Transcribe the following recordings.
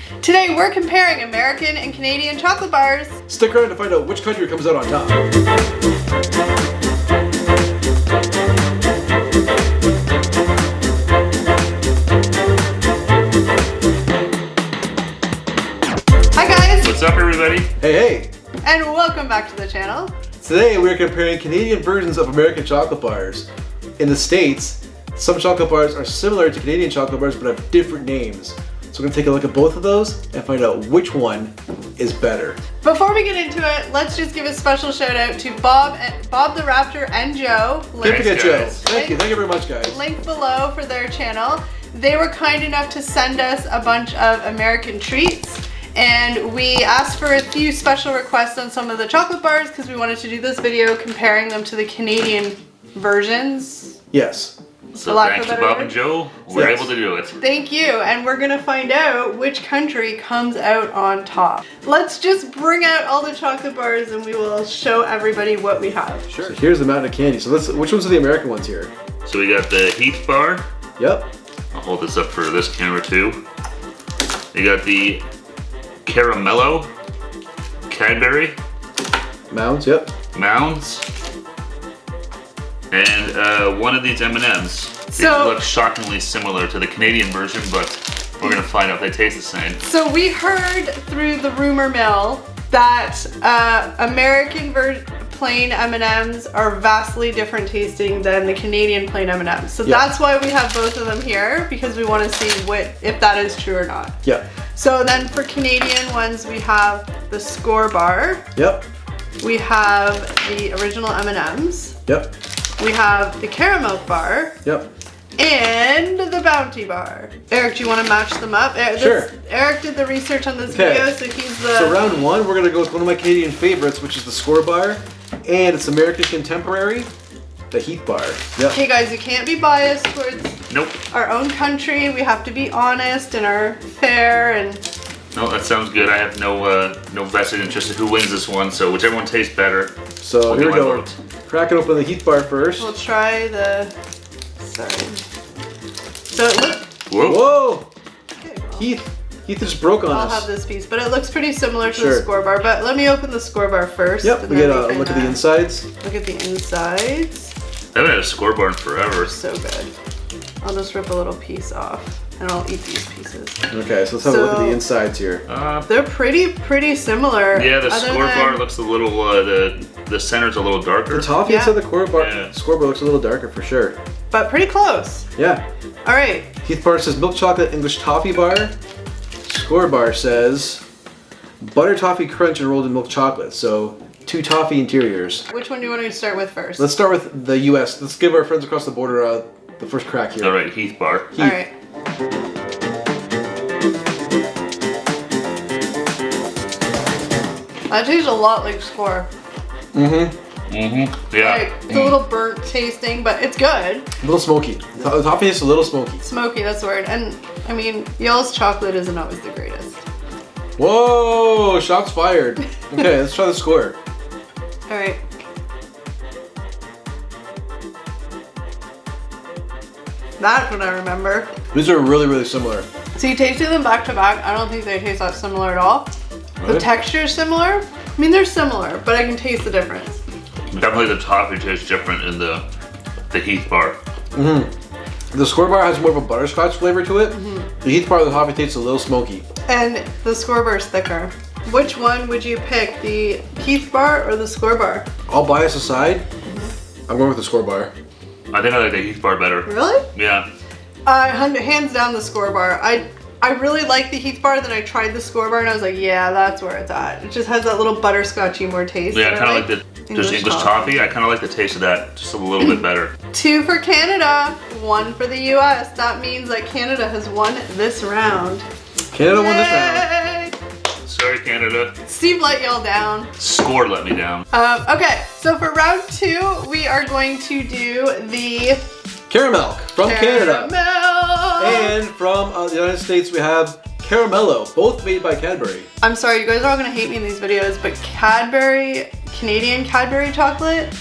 Today we're comparing American and Canadian chocolate bars. Stick around to find out which country comes out on top. Hi guys! What's up everybody? Hey! And welcome back to the channel. Today we're comparing Canadian versions of American chocolate bars. In the States, some chocolate bars are similar to Canadian chocolate bars but have different names. So we're gonna take a look at both of those and find out which one is better. Before we get into it, let's just give a special shout out to Bob the Raptor and Joe. Can't forget Joe. Thank you very much guys. Link below for their channel. They were kind enough to send us a bunch of American treats. And we asked for a few special requests on some of the chocolate bars because we wanted to do this video comparing them to the Canadian versions. Yes. So thanks to Bob and Joe, we're able to do it. Thank you, and we're gonna find out which country comes out on top. Let's just bring out all the chocolate bars and we will show everybody what we have. Sure. So here's the mountain of candy. So which ones are the American ones here? So we got the Heath bar. Yep. I'll hold this up for this camera too. You got the Caramello, Cadbury, Mounds, yep. Mounds, and one of these M&Ms. They look shockingly similar to the Canadian version, but we're gonna find out if they taste the same. So we heard through the rumor mill that American plain M&Ms are vastly different tasting than the Canadian plain M&Ms. So that's why we have both of them here, because we want to see if that is true or not. Yeah. So then for Canadian ones, we have the Score bar. Yep. We have the original M&Ms. Yep. We have the caramel bar. Yep. And the Bounty bar. Eric, do you want to match them up? Sure. Eric did the research on this video, so he's the... So round one, we're going to go with one of my Canadian favorites, which is the Score bar. And it's American Contemporary, the Heath bar. Yep. Okay guys, you can't be biased towards our own country. We have to be honest and are fair and... No, that sounds good. I have no vested interest in who wins this one, so whichever one tastes better. So here we go. Cracking open the Heath bar first. We'll try the... Sorry. So it looks... Whoa! Okay, well, Heath just broke on us. I'll have this piece, but it looks pretty similar to the Score bar. But let me open the Score bar first. Yep, we get a look at the insides. Look at the insides. I haven't had a Score bar in forever. So good. I'll just rip a little piece off and I'll eat these pieces. Okay, so let's have a look at the insides here. They're pretty similar. Yeah, the Score bar looks a little, the center's a little darker. The toffee inside the Score bar looks a little darker for sure. But pretty close. Yeah. All right. Heath bar says milk chocolate English toffee bar. Score bar says butter toffee crunch enrolled in milk chocolate. So 2 toffee interiors. Which one do you want to start with first? Let's start with the US. Let's give our friends across the border the first crack here. All right, Heath bar. All right. That tastes a lot like Score. Yeah. Right. It's a little burnt tasting, but it's good. A little smoky. The toffee is a little smoky. Smoky, that's the word. And I mean, y'all's chocolate isn't always the greatest. Whoa! Shots fired. Okay, let's try the Score. All right. That's what I remember. These are really similar. So you tasted them back to back. I don't think they taste that similar at all. Really? The texture is similar. I mean, they're similar, but I can taste the difference. Definitely the toffee tastes different in the Heath bar. The Score bar has more of a butterscotch flavor to it. The Heath bar, the toffee tastes a little smoky. And the Score bar is thicker. Which one would you pick, the Heath bar or the Score bar? All bias aside, I'm going with the Score bar. I think I like the Heath bar better. Really? Yeah. Hands down the Score bar. I really like the Heath bar, then I tried the Score bar and I was like, yeah, that's where it's at. It just has that little butterscotchy more taste. Yeah, I kind of like the English toffee. I kind of like the taste of that just a little bit better. 2 for Canada, 1 for the US. That means that Canada has won this round. Canada won this round. Sorry, Canada. Steve let y'all down. Score let me down. Okay, so for round 2, we are going to do the Caramel from Canada. Caramel. And from the United States, we have Caramello, both made by Cadbury. I'm sorry, you guys are all gonna hate me in these videos, but Canadian Cadbury chocolate,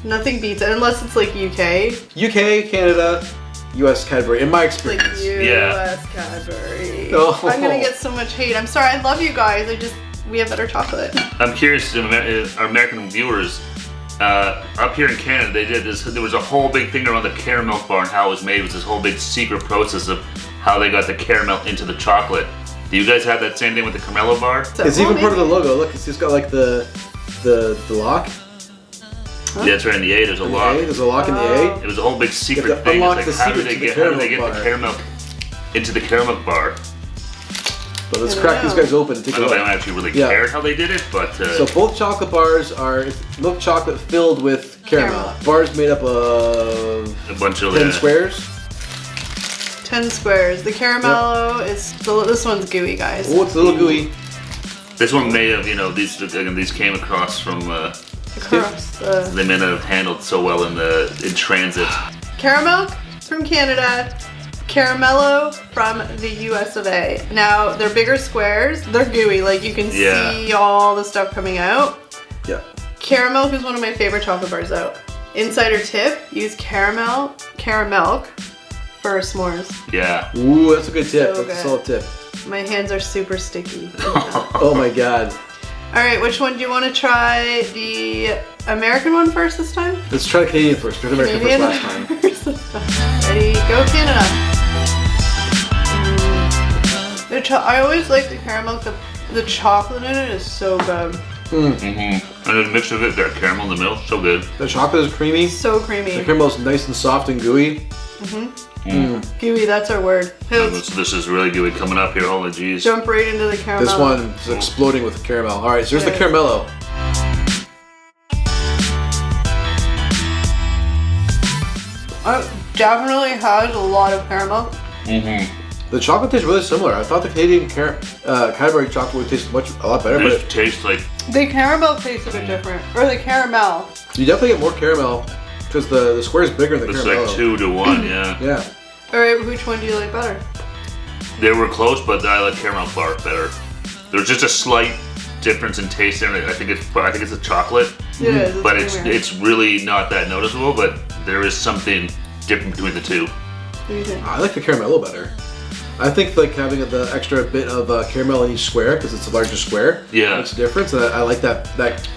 nothing beats it, unless it's like UK. UK, Canada, US Cadbury, in my experience. Like US Cadbury. Oh. I'm gonna get so much hate. I'm sorry. I love you guys. We have better chocolate. I'm curious, our American viewers, up here in Canada, they did this. There was a whole big thing around the caramel bar and how it was made. It was this whole big secret process of how they got the caramel into the chocolate. Do you guys have that same thing with the caramel bar? It's even part of the logo. Look, it's just got like the lock. Huh? Yeah, it's right in the A. There's a lock. There's a lock in the A. It was a whole big secret You have to thing. unlock It's the like, how do secret they to get the the caramel caramel into the caramel bar? But let's I don't crack these know. guys open and take I a don't, look. I don't actually really Yeah. care how they did it, but So both chocolate bars are milk chocolate filled with caramel. Caramel. Bars made up of a bunch of 10 squares. 10 squares. The caramello is this one's gooey, guys. Oh, it's a little gooey. This one may have, these came across from. Across the They may not have handled so well in transit. caramel from Canada. Caramello from the US of A. Now, they're bigger squares. They're gooey, like you can see all the stuff coming out. Yeah. Caramel is one of my favorite chocolate bars out. Insider tip, use caramel for s'mores. Yeah. Ooh, that's a good tip. So That's a good. solid tip. My hands are super sticky. Oh my god. All right, which one do you want to try? The American one first this time? Let's try the Canadian first. There's American first last time. first this time. Ready, go Canada. I always like the caramel. The chocolate in it is so good. Mm-hmm. And the mix of it, that caramel in the middle, so good. The chocolate is creamy. So creamy. The caramel is nice and soft and gooey. Gooey, that's our word. Hey, And this is really good coming up here. Holy jeez. jump right into the caramel. This one is exploding with caramel. All right, so here's the Yeah. caramello. Definitely has a lot of caramel. Mm-hmm. The chocolate tastes really similar. I thought the Canadian Cadbury chocolate would taste a lot better, but This tastes like The caramel tastes a bit different. Or the caramel. you definitely get more caramel because the square is bigger than the it's caramello. like 2 to 1. Yeah. Yeah. All right, which one do you like better? They were close, but I like caramel bar better. There's just a slight difference in taste there. I think it's the chocolate, It is. but creamier. it's really not that noticeable. But there is something different between the two. What do you think? I like the caramello better. I think like having the extra bit of caramel in each square because it's a larger square makes a difference. And I like that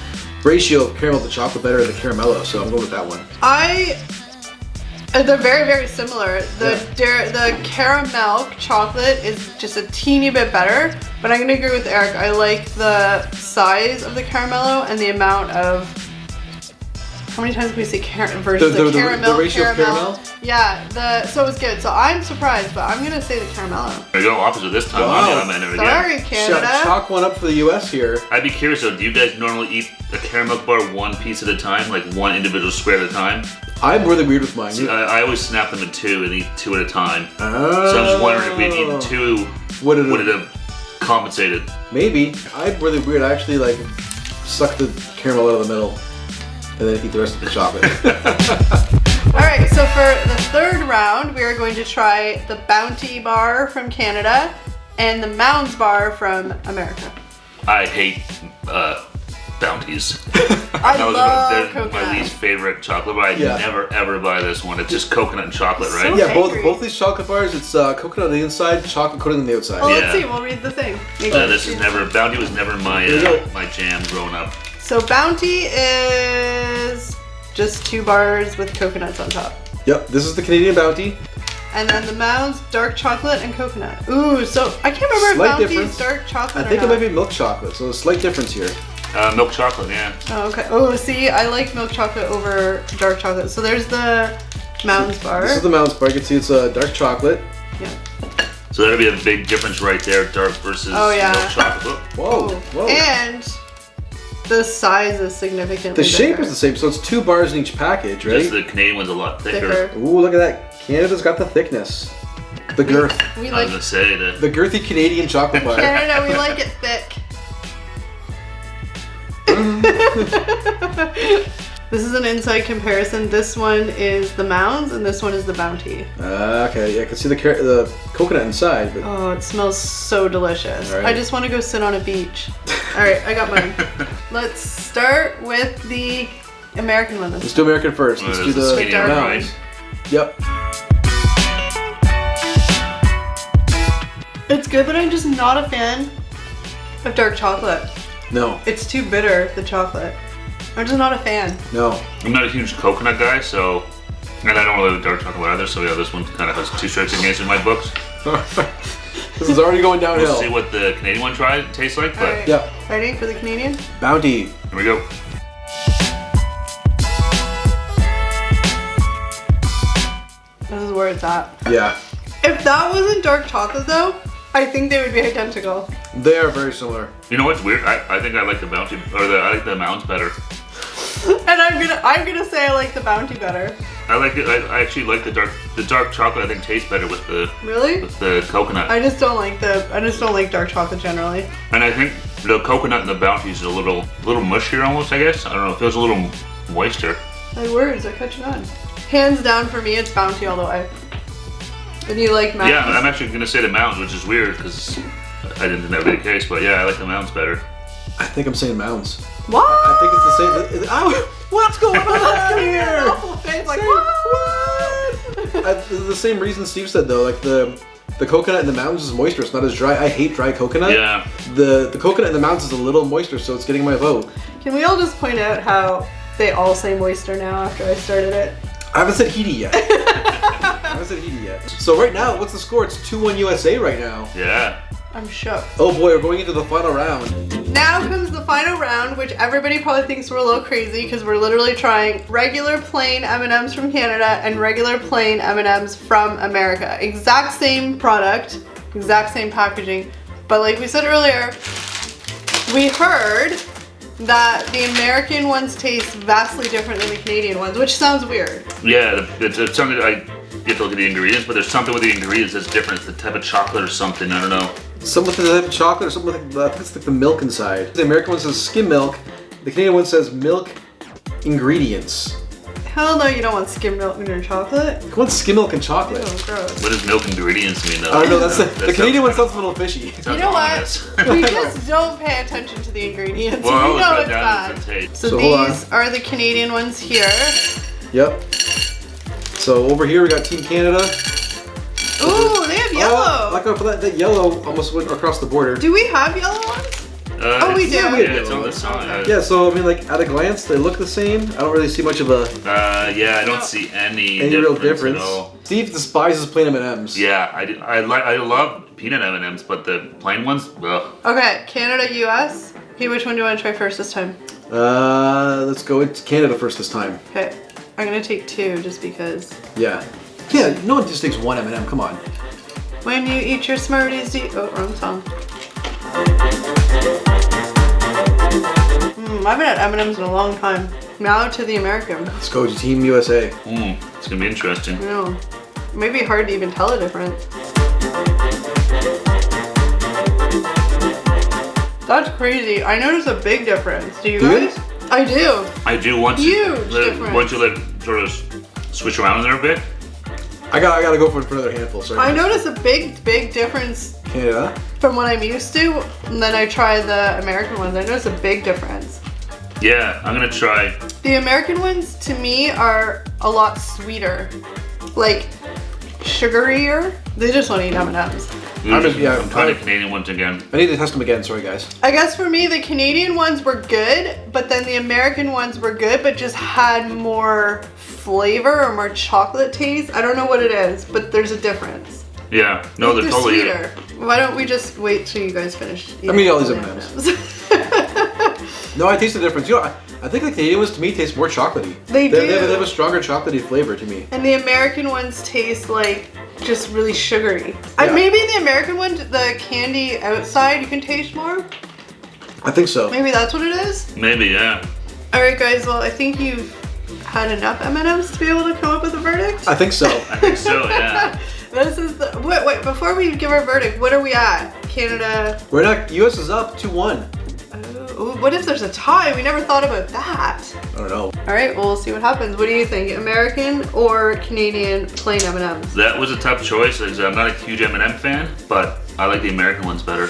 ratio of caramel to chocolate better than the caramello, so I'm going with that one. They're very, very similar. The caramel chocolate is just a teeny bit better, but I'm gonna agree with Eric. I like the size of the caramello and the amount of. How many times can we say versus the caramel? The ratio of caramel? Yeah, so it's good. So I'm surprised, but I'm gonna say the caramello. There you go, opposite this time. Wow. I'm in it again. Sorry, Canada. Chalk one up for the US here. I'd be curious though, do you guys normally eat a caramel bar one piece at a time, like one individual square at a time? I'm really weird with mine. I always snap them in two and eat 2 at a time. Oh. So I'm just wondering if we'd eaten 2, would it have compensated? Maybe. I'm really weird. I actually like suck the caramel out of the middle and then eat the rest of the chocolate. All right, so for the third round, we are going to try the Bounty bar from Canada and the Mounds bar from America. I hate Bounties. I love They're coconut. my least favorite chocolate bar. I Yeah. never ever buy this one. It's just coconut and chocolate, So right? Yeah, angry. both these chocolate bars, it's coconut on the inside, chocolate coating on the outside. Well, Yeah. let's see. We'll read the thing. Bounty was never my Here you go. my jam growing up. So Bounty is just 2 bars with coconuts on top. Yep, this is the Canadian Bounty. And then the Mounds, dark chocolate and coconut. Ooh, so I can't remember Slight if Bounty difference. is dark chocolate I think or it not. might be milk chocolate, so a slight difference here. Milk chocolate, yeah. Oh, okay. Oh, see, I like milk chocolate over dark chocolate. So there's the Mounds bar. This is the Mounds bar. You can see it's dark chocolate. Yeah. So that'd be a big difference right there, dark versus Oh, yeah. milk chocolate. Whoa, Oh, whoa. and the size is significantly The shape bigger. is the same, so it's 2 bars in each package, right? Just the Canadian one's a lot thicker. thicker. Ooh, look at that. Canada's got the thickness. The girth. We I like was gonna say that. The girthy Canadian chocolate bar. Canada, we like it thick. This is an inside comparison. This one is the Mounds and this one is the Bounty. Okay, yeah, I can see the coconut inside, but Oh, it smells so delicious. All right. I just want to go sit on a beach. All right, I got mine. Let's start with the American one. let's do American first. Well, Let's do there's the the skinny dark one, Mounds. right? Yep. It's good, but I'm just not a fan of dark chocolate. No. It's too bitter, the chocolate. I'm just not a fan. No. I'm not a huge coconut guy, so, and I don't really like dark chocolate either. So yeah, this one kind of has 2 strikes against in my books. This is already going downhill. We'll see what the Canadian one tastes like, but Alright. Yeah. Ready for the Canadian? Bounty. here we go. This is where it's at. Yeah. If that wasn't dark chocolate though, I think they would be identical. They are very similar. You know what's weird? I think I like the Bounty, or I like the Mounds better. And I'm gonna say I like the Bounty better. I like it. I actually like the dark chocolate. I think tastes better with the Really? coconut. I just don't like dark chocolate generally. And I think the coconut and the Bounty is a little mushier almost. I guess I don't know. It feels a little moister. My words, I cut you on. Hands down for me, it's Bounty all the way. And you like Mounds? Yeah, I'm actually gonna say the Mounds, which is weird because I didn't think that would be the case. But yeah, I like the Mounds better. I think I'm saying Mounds. What? I think it's the same. What's going on here? It's like, what? The same reason Steve said though, like the coconut in the mountains is moisture. It's not as dry. I hate dry coconut. Yeah. The coconut in the mountains is a little moisture, so it's getting my vote. Can we all just point out how they all say moister now after I started it? I haven't said heaty yet. I haven't said heaty yet. So right now, what's the score? It's 2-1 USA right now. Yeah. I'm shook. Oh boy, we're going into the final round. Now comes the final round, which everybody probably thinks we're a little crazy because we're literally trying regular plain M&Ms from Canada and regular plain M&Ms from America. Exact same product, exact same packaging. But like we said earlier, we heard that the American ones taste vastly different than the Canadian ones, which sounds weird. Yeah, it's something I get to look at the ingredients, but there's something with the ingredients that's different. It's the type of chocolate or something. I don't know. Some with the chocolate or something with I think it's like the milk inside. The American one says skim milk. The Canadian one says milk ingredients. Hell no, you don't want skim milk in your chocolate. You want skim milk and chocolate. Ew, gross. What does milk ingredients mean though? I don't know, that's the That Canadian one sounds sounds a little fishy. kinda- You know sounds what? ominous. We just don't pay attention to the ingredients. Well, I we was know right it's down bad. to the taste. So hold on. these are the Canadian ones here. Yep. So over here we got Team Canada. Ooh, they have yellow. Like for that yellow almost went across the border. Do we have yellow ones? Oh, we do. Yeah, it's on Yeah. the side. Yeah, so I mean like at a glance they look the same. I don't really see much of a Yeah, I don't see any real difference difference. at all. Steve despises plain M&Ms. Yeah, I love peanut M&Ms, but the plain ones, ugh. Okay, Canada, US. Okay, which one do you want to try first this time? Let's go into Canada first this time. Okay, I'm gonna take 2 just because. Yeah. Yeah, no one just takes one M&M, come on. When you eat your Smarties, oh, wrong song. I haven't had M&Ms in a long time. Now to the American. Let's go to Team USA. It's gonna be interesting. I know. It may be hard to even tell a difference. That's crazy. I notice a big difference. Do you Do you? guys? I do. I do once Huge difference. once you let it sort of switch around there a bit. I gotta go for another handful, sorry. I guys. notice a big difference Canada. from what I'm used to, and then I try the American ones. I notice a big difference. Yeah, I'm gonna try. The American ones, to me, are a lot sweeter. Like, sugarier. They just want to eat M&Ms. I'm trying the Canadian ones again. I need to test them again, sorry guys. I guess for me, the Canadian ones were good, but then the American ones were good, but just had more flavor or more chocolate taste. I don't know what it is, but there's a difference. Yeah, no, Like, they're totally. sweeter. Why don't we just wait till you guys finish eating? I'm eating all these the M&Ms. No, I taste the difference. You know, I think the Canadian ones to me taste more chocolatey. They do. They have a stronger chocolatey flavor to me. And the American ones taste like just really sugary. Yeah. Maybe the American one, the candy outside, you can taste more. I think so. Maybe that's what it is. Maybe, yeah. All right, guys. Well, I think you've had enough M&Ms to be able to come up with a verdict. I think so. I think so, yeah. This is the wait. Before we give our verdict, what are we at? Canada. We're not. US is up 2-1. Oh, what if there's a tie? We never thought about that. I don't know. All right. Well, we'll see what happens. What do you think? American or Canadian plain M&Ms? That was a tough choice. Because I'm not a huge M&M fan, but I like the American ones better.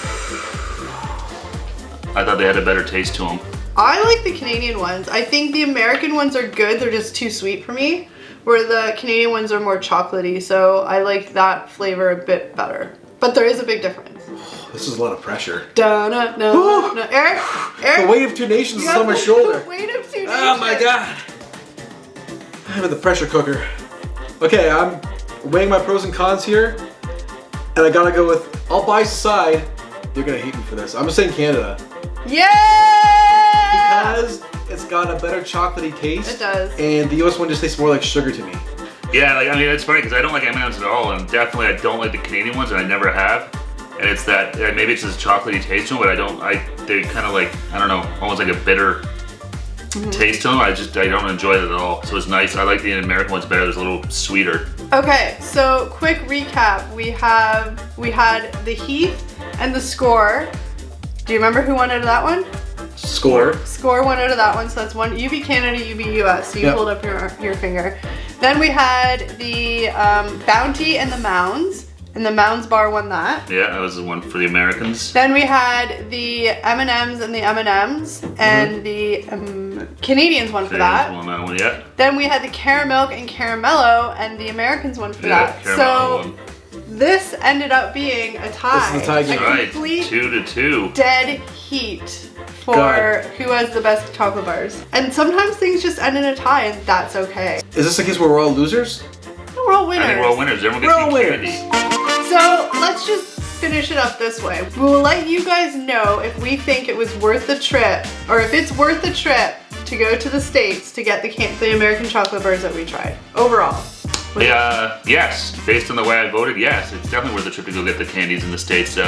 I thought they had a better taste to them. I like the Canadian ones. I think the American ones are good. They're just too sweet for me. Where the Canadian ones are more chocolatey. So I like that flavor a bit better. But there is a big difference. This is a lot of pressure. No. Eric, The weight of two nations is on my shoulder. The weight of 2 nations. Oh my god. I'm in the pressure cooker. Okay, I'm weighing my pros and cons here. And I gotta go with, all bias aside, you're gonna hate me for this. I'm just saying Canada. Yeah! Because it's got a better chocolatey taste. It does. And the US one just tastes more like sugar to me. Yeah, like, I mean, it's funny because I don't like M&M's at all, and definitely I don't like the Canadian ones, and I never have. And it's that, maybe it's just chocolatey taste to them, but they kind of like, I don't know, almost like a bitter taste to them. I don't enjoy it at all. So it's nice. I like the American ones better. It's a little sweeter. Okay, so quick recap. We had the Heath and the Score. Do you remember who won out of that one? Score. Score won out of that one, so that's one. You beat Canada, you beat US. So you hold up your finger. Then we had the Bounty and the Mounds, and the Mounds bar won that. Yeah, that was the one for the Americans. Then we had the M&Ms and the M&Ms, and the Canadians won for that. Won that one, yeah. Then we had the Caramilk and Caramello, and the Americans won for that. Caramello So won. this ended up being a tie. This is a tie game. Right, Complete 2-2. dead heat for who has the best chocolate bars. And sometimes things just end in a tie, and that's okay. Is this the case where we're all losers? No, we're all winners. I think we're all winners. Everyone gets We're all to eat winners. candy. So let's just finish it up this way. We will let you guys know if we think it was worth the trip, or if it's worth the trip to go to the States to get the American chocolate bars that we tried. Overall. Yes, based on the way I voted, yes, it's definitely worth the trip to go get the candies in the States.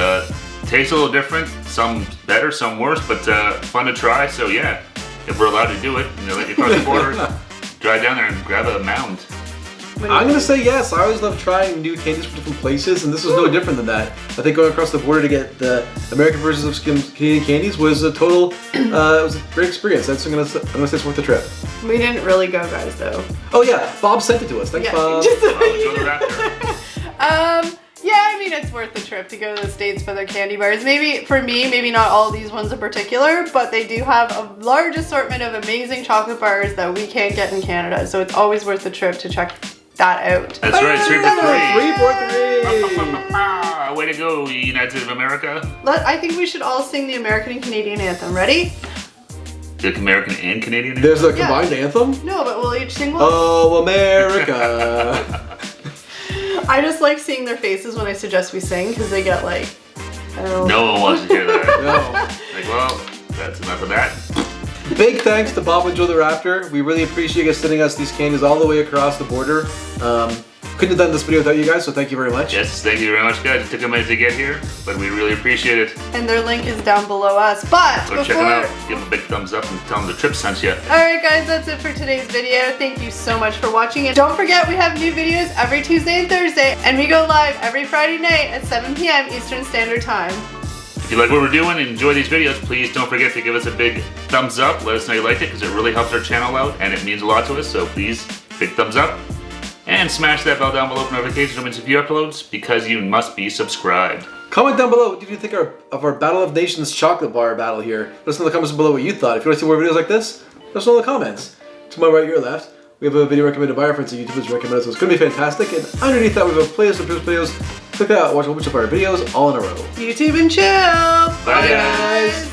Tastes a little different, some better, some worse, but fun to try. So yeah, if we're allowed to do it, let you cross the border, drive down there and grab a mound. I'm gonna say yes. I always love trying new candies from different places, and this was no different than that. I think going across the border to get the American versions of Canadian candies was a total, it was a great experience. I'm gonna say it's worth the trip. We didn't really go, guys, though. Oh yeah, Bob sent it to us. Thanks, Bob. Just so Oh, you go to know. Raptor. Yeah, I mean, it's worth the trip to go to the States for their candy bars. Maybe, for me, maybe not all these ones in particular, but they do have a large assortment of amazing chocolate bars that we can't get in Canada, so it's always worth the trip to check that out. That's right, 3 for 3. 3 for 3. Way to go, United States of America. I think we should all sing the American and Canadian anthem. Ready? The American and Canadian. There's a combined anthem? No, but we'll each sing one. Oh, America. I just like seeing their faces when I suggest we sing, because they get like, oh. No one wants to hear that. No. Like, well, that's enough of that. Big thanks to Bob and Joe the Raptor. We really appreciate you guys sending us these candies all the way across the border. Couldn't have done this video without you guys, so thank you very much. Yes, thank you very much, guys. It took a minute to get here, but we really appreciate it. And their link is down below us. But Go check them out. Give them a big thumbs up and tell them the trip sent you. Alright guys, that's it for today's video. Thank you so much for watching. And don't forget, we have new videos every Tuesday and Thursday, and we go live every Friday night at 7 p.m. Eastern Standard Time. If you like what we're doing and enjoy these videos, please don't forget to give us a big thumbs up. Let us know you liked it, because it really helps our channel out and it means a lot to us. So please, big thumbs up. And smash that bell down below for notifications when future uploads, because you must be subscribed. Comment down below what did you think of our Battle of Nations chocolate bar battle here. Let us know in the comments below what you thought. If you want to see more videos like this, let us know in the comments. To my right, your left, we have a video recommended by our friends at YouTubers recommended, so it's going to be fantastic. And underneath that, we have a playlist of videos. Click that out, watch a whole bunch of our videos all in a row. YouTube and chill. Bye, guys.